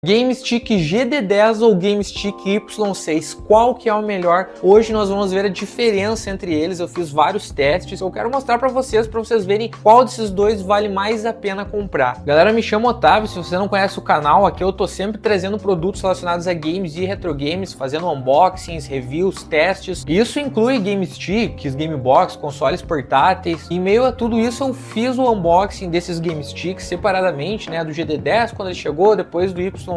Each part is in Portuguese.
GameStick GD10 ou GameStick Y6, qual que é o melhor? Hoje nós vamos ver a diferença entre eles. Eu fiz vários testes, eu quero mostrar para vocês verem qual desses dois vale mais a pena comprar. Galera, me chamo Otávio, se você não conhece o canal, aqui eu tô sempre trazendo produtos relacionados a games e retro games, fazendo unboxings, reviews, testes. Isso inclui GameSticks, Gamebox, consoles portáteis. Em meio a tudo isso eu fiz o unboxing desses GameSticks separadamente, né, do GD10 quando ele chegou, depois do Y6,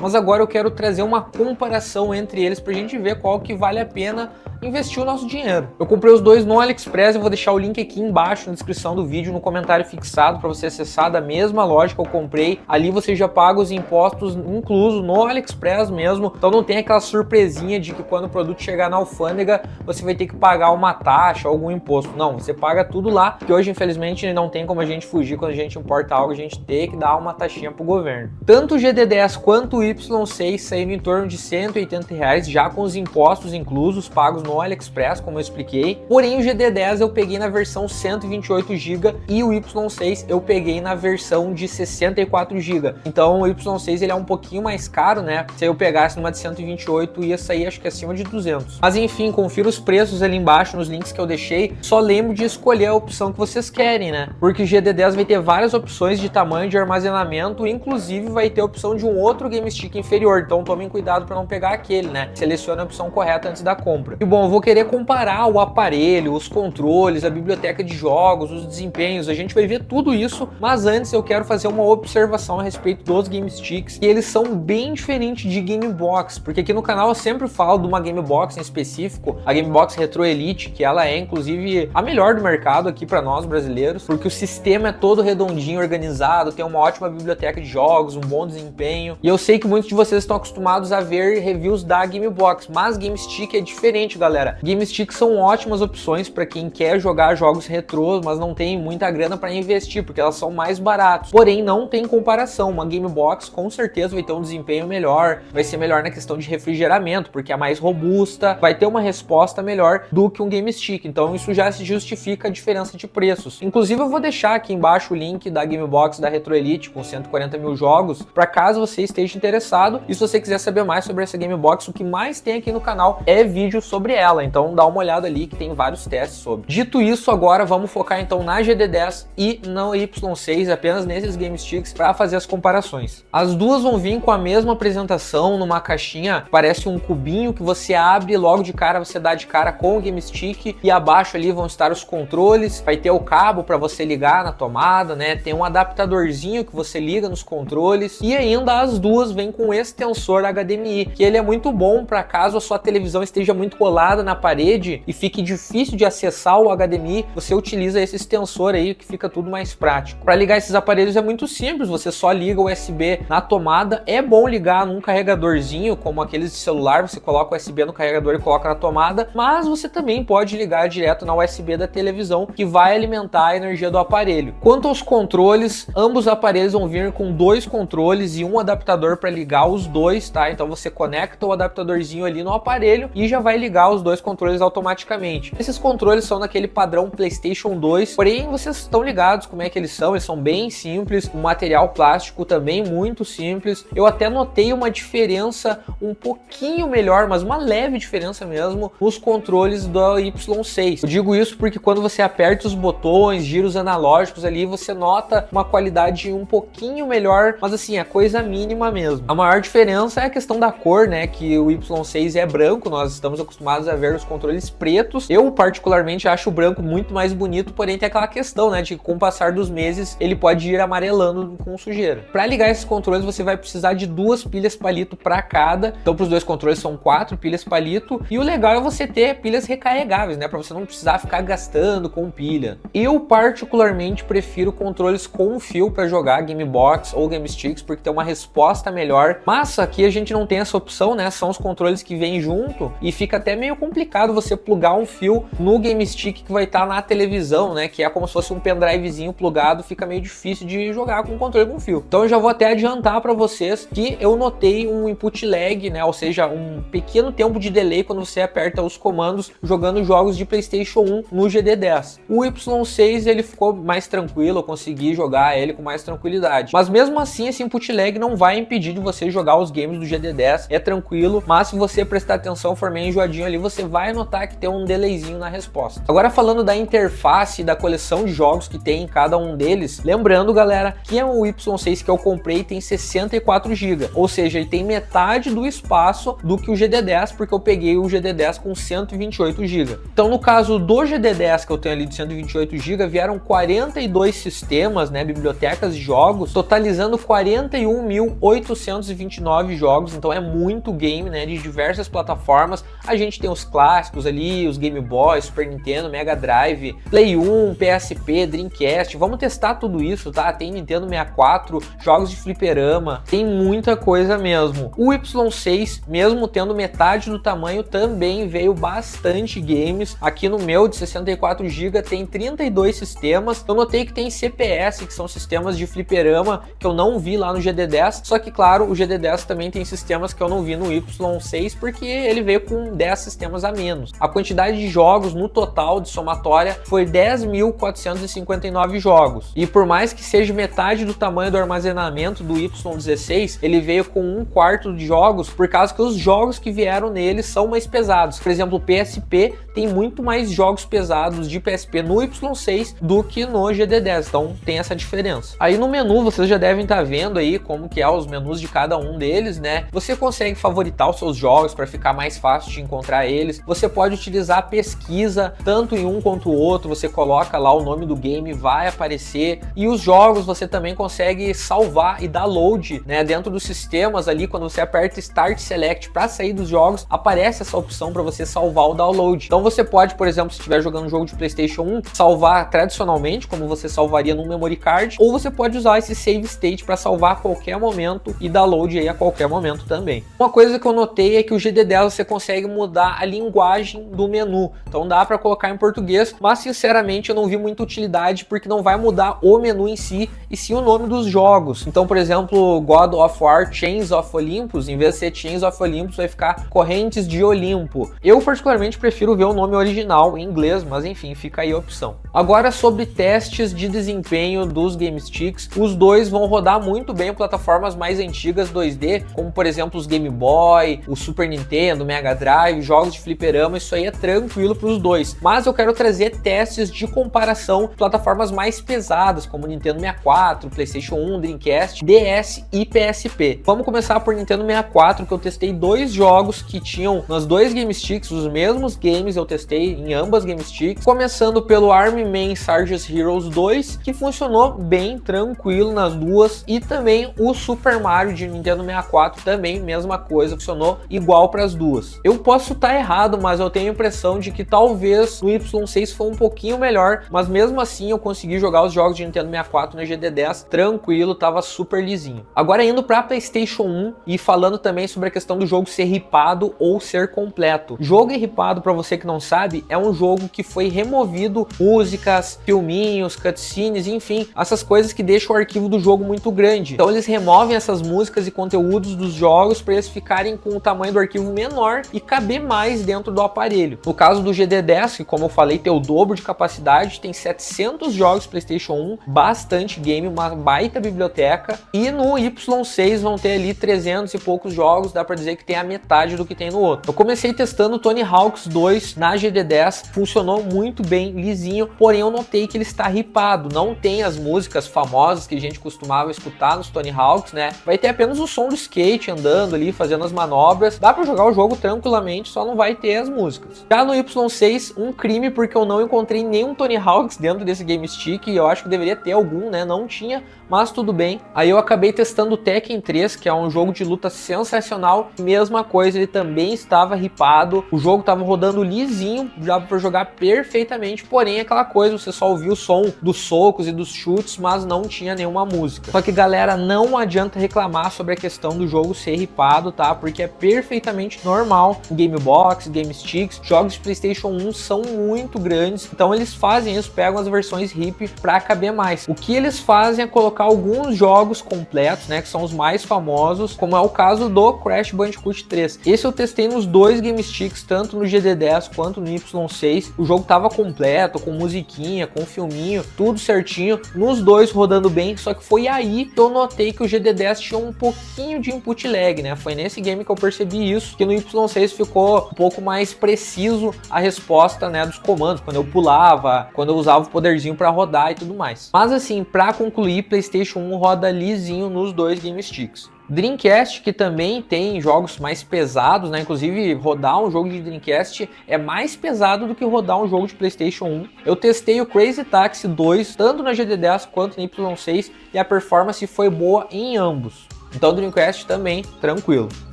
mas agora eu quero trazer uma comparação entre eles pra gente ver qual que vale a pena investir o nosso dinheiro. Eu comprei os dois no AliExpress, eu vou deixar o link aqui embaixo na descrição do vídeo, no comentário fixado, para você acessar da mesma loja que eu comprei. Ali você já paga os impostos incluso no AliExpress mesmo, então não tem aquela surpresinha de que quando o produto chegar na alfândega você vai ter que pagar uma taxa ou algum imposto. Não, você paga tudo lá, que hoje infelizmente não tem como a gente fugir. Quando a gente importa algo, a gente tem que dar uma taxinha pro governo. Tanto o GD10 quanto o Y6 saíram em torno de R$180, já com os impostos inclusos, pagos no AliExpress, como eu expliquei. Porém, o GD10 eu peguei na versão 128 GB e o Y6 eu peguei na versão de 64 GB. Então o Y6 ele é um pouquinho mais caro, né? Se eu pegasse numa de 128 ia sair acho que acima de 200. Mas enfim, confira os preços ali embaixo nos links que eu deixei. Só lembro de escolher a opção que vocês querem, né? Porque o GD10 vai ter várias opções de tamanho de armazenamento, inclusive vai ter a opção de um outro GameStick inferior. Então tomem cuidado para não pegar aquele, né? Selecione a opção correta antes da compra. E bom, eu vou querer comparar o aparelho, os controles, a biblioteca de jogos, os desempenhos, a gente vai ver tudo isso, mas antes eu quero fazer uma observação a respeito dos GameSticks, e eles são bem diferentes de Gamebox, porque aqui no canal eu sempre falo de uma Gamebox em específico, a Gamebox Retro Elite, que ela é inclusive a melhor do mercado aqui para nós brasileiros, porque o sistema é todo redondinho, organizado, tem uma ótima biblioteca de jogos, um bom desempenho, e eu sei que muitos de vocês estão acostumados a ver reviews da Gamebox, mas GameStick é diferente, galera. GameSticks são ótimas opções para quem quer jogar jogos retrôs, mas não tem muita grana para investir, porque elas são mais baratas. Porém, não tem comparação. Uma Gamebox com certeza vai ter um desempenho melhor, vai ser melhor na questão de refrigeramento, porque é mais robusta, vai ter uma resposta melhor do que um GameStick. Então isso já se justifica a diferença de preços. Inclusive eu vou deixar aqui embaixo o link da Gamebox da Retro Elite com 140 mil jogos, para caso você esteja interessado. E se você quiser saber mais sobre essa Gamebox, o que mais tem aqui no canal é vídeo sobre ela, então dá uma olhada ali que tem vários testes sobre. Dito isso, agora vamos focar então na GD10 e no Y6, apenas nesses GameSticks, para fazer as comparações. As duas vão vir com a mesma apresentação, numa caixinha, parece um cubinho que você abre e logo de cara você dá de cara com o GameStick, e abaixo ali vão estar os controles, vai ter o cabo para você ligar na tomada, né? Tem um adaptadorzinho que você liga nos controles, e ainda as duas vêm com extensor HDMI, que ele é muito bom para caso a sua televisão esteja muito colada na parede e fique difícil de acessar o HDMI, você utiliza esse extensor aí que fica tudo mais prático. Para ligar esses aparelhos é muito simples, você só liga o USB na tomada. É bom ligar num carregadorzinho como aqueles de celular, você coloca o USB no carregador e coloca na tomada, mas você também pode ligar direto na USB da televisão, que vai alimentar a energia do aparelho. Quanto aos controles, ambos aparelhos vão vir com dois controles e um adaptador para ligar os dois, tá? Então você conecta o adaptadorzinho ali no aparelho e já vai ligar os dois controles automaticamente. Esses controles são naquele padrão PlayStation 2, porém vocês estão ligados como é que eles são bem simples, o material plástico também muito simples. Eu até notei uma diferença um pouquinho melhor, mas uma leve diferença mesmo, nos controles do Y6. Eu digo isso porque quando você aperta os botões, gira os analógicos ali, você nota uma qualidade um pouquinho melhor, mas assim, é coisa mínima mesmo. A maior diferença é a questão da cor, né, que o Y6 é branco, nós estamos acostumados a ver os controles pretos. Eu particularmente acho o branco muito mais bonito, porém tem aquela questão, né, de que com o passar dos meses ele pode ir amarelando com sujeira. Para ligar esses controles você vai precisar de duas pilhas palito para cada, então para os dois controles são 4 pilhas palito, e o legal é você ter pilhas recarregáveis, né, para você não precisar ficar gastando com pilha. Eu particularmente prefiro controles com fio para jogar Gamebox ou GameSticks, porque tem uma resposta melhor, mas aqui a gente não tem essa opção, né, são os controles que vêm junto e fica até meio meio complicado você plugar um fio no Game Stick que vai estar na televisão, né, que é como se fosse um pendrivezinho plugado, fica meio difícil de jogar com o controle com fio. Então eu já vou até adiantar para vocês que eu notei um input lag, né, ou seja, um pequeno tempo de delay quando você aperta os comandos jogando jogos de PlayStation 1 no GD10. O Y6 ele ficou mais tranquilo, eu consegui jogar ele com mais tranquilidade. Mas mesmo assim, esse input lag não vai impedir de você jogar os games do GD10, é tranquilo, mas se você prestar atenção, for meio enjoadinho ali, você vai notar que tem um delayzinho na resposta. Agora falando da interface e da coleção de jogos que tem em cada um deles, lembrando, galera, que o Y6 que eu comprei tem 64 GB, ou seja, ele tem metade do espaço do que o GD10, porque eu peguei o GD10 com 128 GB. Então no caso do GD10 que eu tenho ali de 128 GB, vieram 42 sistemas, né, bibliotecas de jogos, totalizando 41.829 jogos, então é muito game, né, de diversas plataformas. A gente tem os clássicos ali, os Game Boy, Super Nintendo, Mega Drive, Play 1, PSP, Dreamcast, vamos testar tudo isso, tá? Tem Nintendo 64, jogos de fliperama, tem muita coisa mesmo. O Y6, mesmo tendo metade do tamanho, também veio bastante games. Aqui no meu de 64 GB tem 32 sistemas. Eu notei que tem CPS, que são sistemas de fliperama, que eu não vi lá no GD10, só que claro, o GD10 também tem sistemas que eu não vi no Y6, porque ele veio com 10 sistemas a menos. A quantidade de jogos no total de somatória foi 10.459 jogos. E por mais que seja metade do tamanho do armazenamento do Y16, ele veio com 1/4 de jogos, por causa que os jogos que vieram nele são mais pesados. Por exemplo, o PSP tem muito mais jogos pesados de PSP no Y6 do que no GD10, então tem essa diferença. Aí no menu vocês já devem estar vendo aí como que é os menus de cada um deles, né? Você consegue favoritar os seus jogos para ficar mais fácil de encontrar eles. Você pode utilizar a pesquisa tanto em um quanto o outro, você coloca lá o nome do game, vai aparecer. E os jogos você também consegue salvar e download, né? Dentro dos sistemas ali, quando você aperta Start Select para sair dos jogos, aparece essa opção para você salvar o download. Então você pode, por exemplo, se estiver jogando um jogo de PlayStation 1, salvar tradicionalmente, como você salvaria no memory card, ou você pode usar esse save state para salvar a qualquer momento e download aí a qualquer momento também. Uma coisa que eu notei é que o GD10 você consegue mudar a linguagem do menu, então dá para colocar em português, mas sinceramente eu não vi muita utilidade porque não vai mudar o menu em si, e sim o nome dos jogos. Então, por exemplo, God of War Chains of Olympus, em vez de ser Chains of Olympus, vai ficar Correntes de Olimpo. Eu particularmente prefiro ver o nome original em inglês, mas enfim, fica aí a opção. Agora sobre testes de desempenho dos Game Sticks, os dois vão rodar muito bem em plataformas mais antigas 2D, como por exemplo os Game Boy, o Super Nintendo, Mega Drive, jogos de fliperama, isso aí é tranquilo para os dois. Mas eu quero trazer testes de comparação de plataformas mais pesadas, como Nintendo 64, PlayStation 1, Dreamcast, DS e PSP. Vamos começar por Nintendo 64, que eu testei dois jogos que tinham nas dois Game Sticks, os mesmos games eu testei em ambas Game Sticks, começando pelo Army Man Sarge's Heroes 2, que funcionou bem tranquilo nas duas, e também o Super Mario de Nintendo 64, também mesma coisa, funcionou igual para as duas. Eu posso estar errado, mas eu tenho a impressão de que talvez o Y6 foi um pouquinho melhor, mas mesmo assim eu consegui jogar os jogos de Nintendo 64 na GD10 tranquilo, tava super lisinho. Agora indo para PlayStation 1 e falando também sobre a questão do jogo ser ripado ou ser completo. Jogo ripado, para você que não sabe, é um jogo que foi removido músicas, filminhos, cutscenes, enfim, essas coisas que deixam o arquivo do jogo muito grande. Então eles removem essas músicas e conteúdos dos jogos para eles ficarem com o tamanho do arquivo menor e caber mais dentro do aparelho. No caso do GD10, que como eu falei, tem o dobro de capacidade, tem 700 jogos PlayStation 1, bastante game, uma baita biblioteca, e no Y6 vão ter ali 300 e poucos jogos, dá pra dizer que tem a metade do que tem no outro. Eu comecei testando Tony Hawk's 2 na GD10, funcionou muito bem, lisinho, porém eu notei que ele está ripado, não tem as músicas famosas que a gente costumava escutar nos Tony Hawk's, né? Vai ter apenas o som do skate andando ali, fazendo as manobras, dá pra jogar o jogo tranquilamente, só não vai ter as músicas. Já no Y6, um crime porque eu não encontrei nenhum Tony Hawk's dentro desse Game Stick, e eu acho que deveria ter algum, né? Não tinha, mas tudo bem. Aí eu acabei testando o Tekken 3, que é um jogo de luta sensacional, mesma coisa, ele também estava ripado, o jogo estava rodando lisinho, já para jogar perfeitamente, porém aquela coisa, você só ouvia o som dos socos e dos chutes, mas não tinha nenhuma música. Só que galera, não adianta reclamar sobre a questão do jogo ser ripado, tá? Porque é perfeitamente normal o Game Boy, docks, game sticks. Jogos de PlayStation 1 são muito grandes, então eles fazem isso, pegam as versões RIP para caber mais. O que eles fazem é colocar alguns jogos completos, né, que são os mais famosos, como é o caso do Crash Bandicoot 3. Esse eu testei nos dois game sticks, tanto no GD10 quanto no Y6. O jogo tava completo, com musiquinha, com filminho, tudo certinho, nos dois rodando bem, só que foi aí que eu notei que o GD10 tinha um pouquinho de input lag, né? Foi nesse game que eu percebi isso, que no Y6 ficou um pouco mais preciso a resposta, né, dos comandos, quando eu pulava, quando eu usava o poderzinho para rodar e tudo mais. Mas assim, para concluir, PlayStation 1 roda lisinho nos dois game sticks. Dreamcast, que também tem jogos mais pesados, né? Inclusive, rodar um jogo de Dreamcast é mais pesado do que rodar um jogo de PlayStation 1. Eu testei o Crazy Taxi 2, tanto na GD10 quanto no Y6, e a performance foi boa em ambos. Então, o Dreamcast também, tranquilo.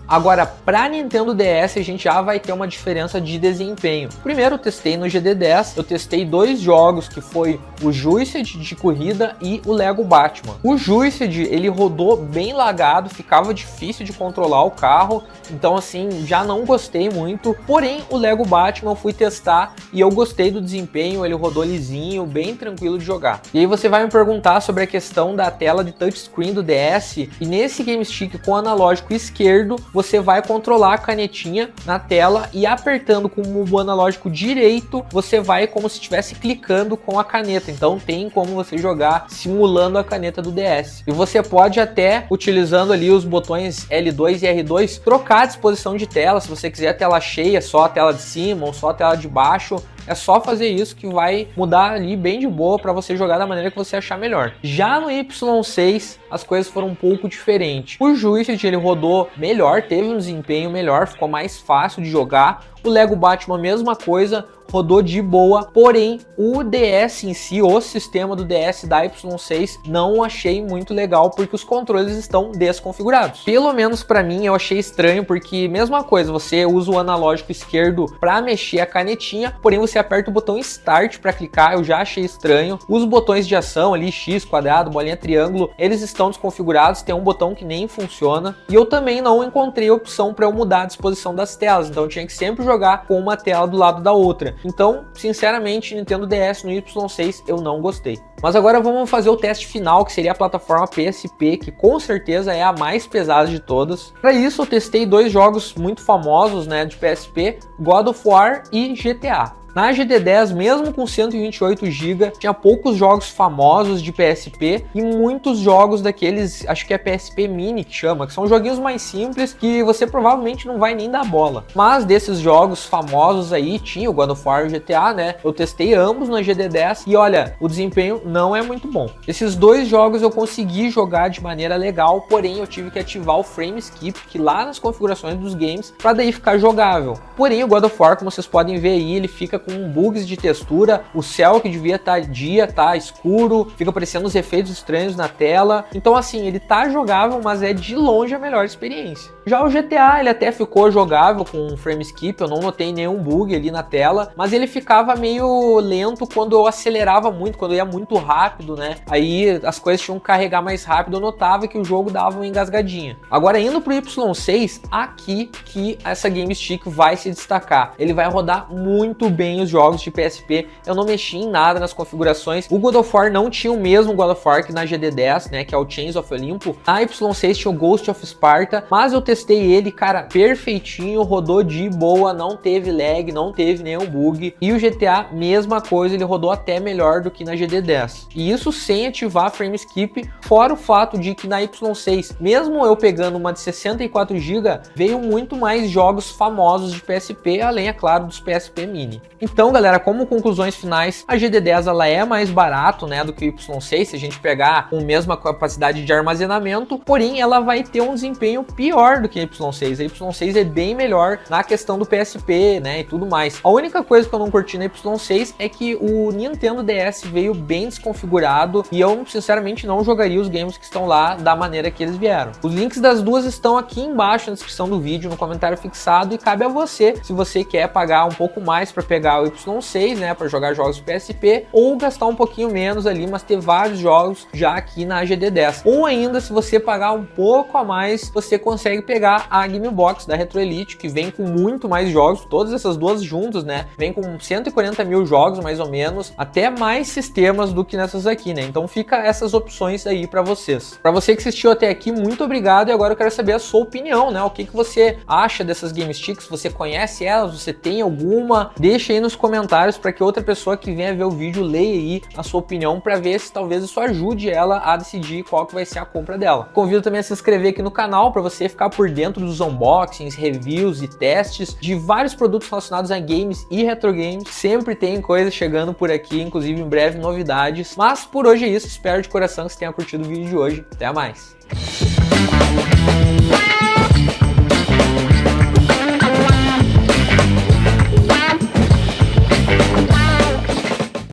Agora, para Nintendo DS, a gente já vai ter uma diferença de desempenho. Primeiro, eu testei no GD10, eu testei dois jogos, que foi o Juiced de corrida e o Lego Batman. O Juiced, ele rodou bem lagado, ficava difícil de controlar o carro, então assim, já não gostei muito. Porém, o Lego Batman eu fui testar e eu gostei do desempenho, ele rodou lisinho, bem tranquilo de jogar. E aí você vai me perguntar sobre a questão da tela de touchscreen do DS, e nesse Game Stick com o analógico esquerdo, você vai controlar a canetinha na tela e apertando com o analógico direito, você vai como se estivesse clicando com a caneta. Então tem como você jogar simulando a caneta do DS. E você pode até, utilizando ali os botões L2 e R2, trocar a disposição de tela. Se você quiser a tela cheia, só a tela de cima ou só a tela de baixo, é só fazer isso que vai mudar ali bem de boa para você jogar da maneira que você achar melhor. Já no Y6, as coisas foram um pouco diferentes. O Juiced, ele rodou melhor, teve um desempenho melhor, ficou mais fácil de jogar. O Lego Batman, mesma coisa, rodou de boa, porém o DS em si, o sistema do DS da Y6, não achei muito legal porque os controles estão desconfigurados. Pelo menos para mim eu achei estranho, porque mesma coisa, você usa o analógico esquerdo para mexer a canetinha, porém você aperta o botão Start para clicar, eu já achei estranho. Os botões de ação ali, X, quadrado, bolinha, triângulo, eles estão desconfigurados, tem um botão que nem funciona, e eu também não encontrei opção para eu mudar a disposição das telas, então eu tinha que sempre jogar com uma tela do lado da outra. Então, sinceramente, Nintendo DS no Y6 eu não gostei. Mas agora vamos fazer o teste final, que seria a plataforma PSP, que com certeza é a mais pesada de todas. Para isso eu testei dois jogos muito famosos, né, de PSP, God of War e GTA. Na GD10, mesmo com 128 GB, tinha poucos jogos famosos de PSP e muitos jogos daqueles, acho que é PSP Mini que chama, que são joguinhos mais simples que você provavelmente não vai nem dar bola. Mas desses jogos famosos aí, tinha o God of War e o GTA, né? Eu testei ambos na GD10 e olha, o desempenho não é muito bom. Esses dois jogos eu consegui jogar de maneira legal, porém eu tive que ativar o Frame Skip, que lá nas configurações dos games, para daí ficar jogável. Porém o God of War, como vocês podem ver aí, ele fica com bugs de textura, o céu que devia estar dia, tá escuro, fica aparecendo os efeitos estranhos na tela. Então assim, ele tá jogável, mas é de longe a melhor experiência. Já o GTA, ele até ficou jogável com frame skip, eu não notei nenhum bug ali na tela, mas ele ficava meio lento quando eu acelerava muito, quando eu ia muito rápido, né? Aí as coisas tinham que carregar mais rápido, eu notava que o jogo dava uma engasgadinha. Agora indo pro Y6, aqui que essa Game Stick vai se destacar. Ele vai rodar muito bem os jogos de PSP, eu não mexi em nada nas configurações. O God of War não tinha o mesmo God of War que na GD10, né, que é o Chains of Olympus. Na Y6 tinha o Ghost of Sparta, mas eu testei ele, cara, perfeitinho, rodou de boa, não teve lag, não teve nenhum bug. E o GTA, mesma coisa, ele rodou até melhor do que na GD10. E isso sem ativar frame skip, fora o fato de que na Y6, mesmo eu pegando uma de 64 GB, veio muito mais jogos famosos de PSP, além, é claro, dos PSP Mini. Então, galera, como conclusões finais, a GD10 ela é mais barato, né, do que o Y6, se a gente pegar com a mesma capacidade de armazenamento, porém ela vai ter um desempenho pior do que a Y6. A Y6 é bem melhor na questão do PSP, né, e tudo mais. A única coisa que eu não curti na Y6 é que o Nintendo DS veio bem desconfigurado e eu, sinceramente, não jogaria os games que estão lá da maneira que eles vieram. Os links das duas estão aqui embaixo na descrição do vídeo, no comentário fixado, e cabe a você, se você quer pagar um pouco mais para pegar o Y6, né, para jogar jogos de PSP, ou gastar um pouquinho menos ali, mas ter vários jogos já aqui na GD10. Ou ainda, se você pagar um pouco a mais, você consegue pegar a Game Box da Retro Elite, que vem com muito mais jogos, todas essas duas juntas, né? Vem com 140 mil jogos, mais ou menos, até mais sistemas do que nessas aqui, né? Então fica essas opções aí para vocês. Para você que assistiu até aqui, muito obrigado, e agora eu quero saber a sua opinião, né? O que você acha dessas Game Sticks? Você conhece elas? Você tem alguma? Deixa aí nos comentários para que outra pessoa que venha ver o vídeo leia aí a sua opinião, para ver se talvez isso ajude ela a decidir qual que vai ser a compra dela. Convido também a se inscrever aqui no canal para você ficar por dentro dos unboxings, reviews e testes de vários produtos relacionados a games e retro games. Sempre tem coisa chegando por aqui, inclusive em breve novidades. Mas por hoje é isso, espero de coração que você tenha curtido o vídeo de hoje. Até mais!